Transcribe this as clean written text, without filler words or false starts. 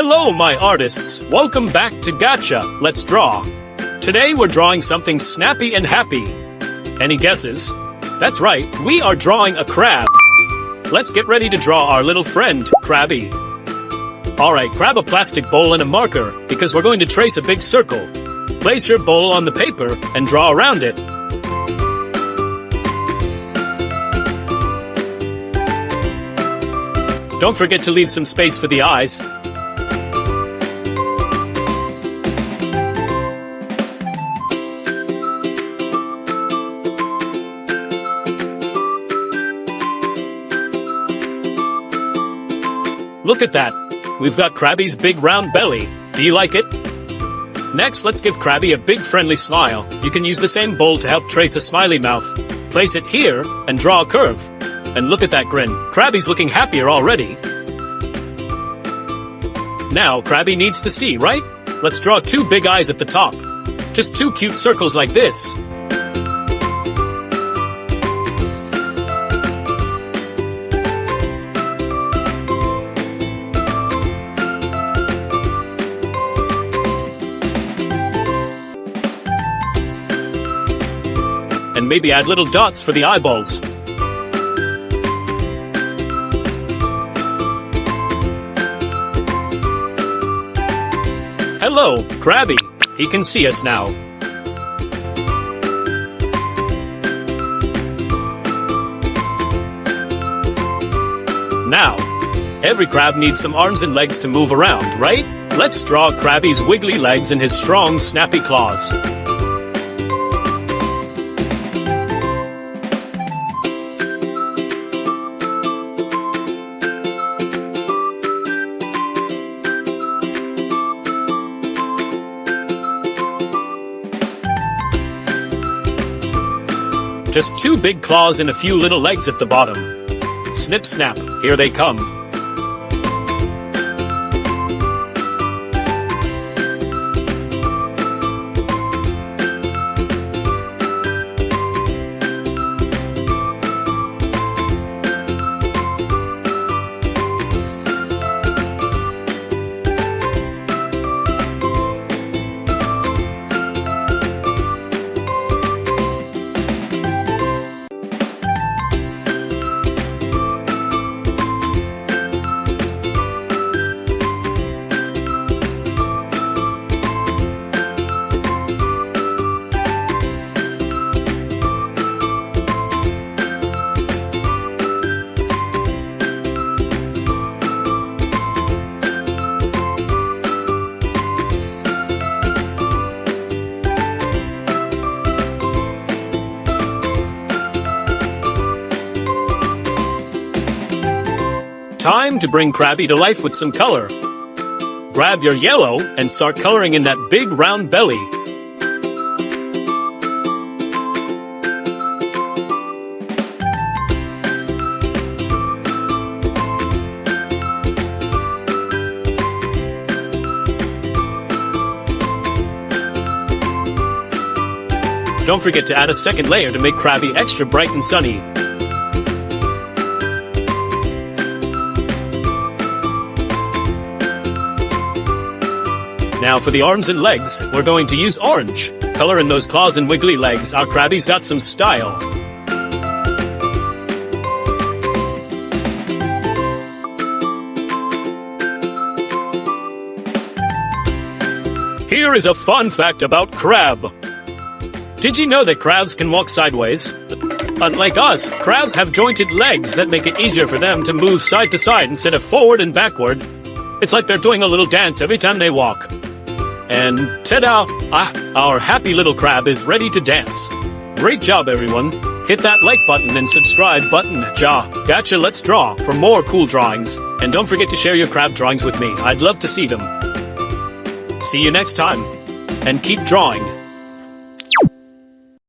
Hello, my artists! Welcome back to Gotcha! Let's draw! Today we're drawing something snappy and happy. Any guesses? That's right, we are drawing a crab. Let's get ready to draw our little friend, Crabby. Alright, grab a plastic bowl and a marker, because we're going to trace a big circle. Place your bowl on the paper and draw around it. Don't forget to leave some space for the eyes. Look at that! We've got Crabby's big round belly. Do you like it? Next, let's give Crabby a big friendly smile. You can use the same bowl to help trace a smiley mouth. Place it here and draw a curve. And look at that grin. Crabby's looking happier already. Now, Crabby needs to see, right? Let's draw two big eyes at the top. Just two cute circles like this. And maybe add little dots for the eyeballs. Hello, Crabby. He can see us now. Now, every crab needs some arms and legs to move around, right? Let's draw Crabby's wiggly legs and his strong, snappy claws. Just two big claws and a few little legs at the bottom. Snip snap, here they come. Time to bring Crabby to life with some color. Grab your yellow and start coloring in that big round belly. Don't forget to add a second layer to make Crabby extra bright and sunny. Now for the arms and legs, we're going to use orange. Color in those claws and wiggly legs. Our Crabby's got some style. Here is a fun fact about crab. Did you know that crabs can walk sideways? Unlike us, crabs have jointed legs that make it easier for them to move side to side instead of forward and backward. It's like they're doing a little dance every time they walk. And ta-da! Our happy little crab is ready to dance. Great job, everyone. Hit that like button and subscribe button. Gotcha, let's draw for more cool drawings. And don't forget to share your crab drawings with me. I'd love to see them. See you next time. And keep drawing.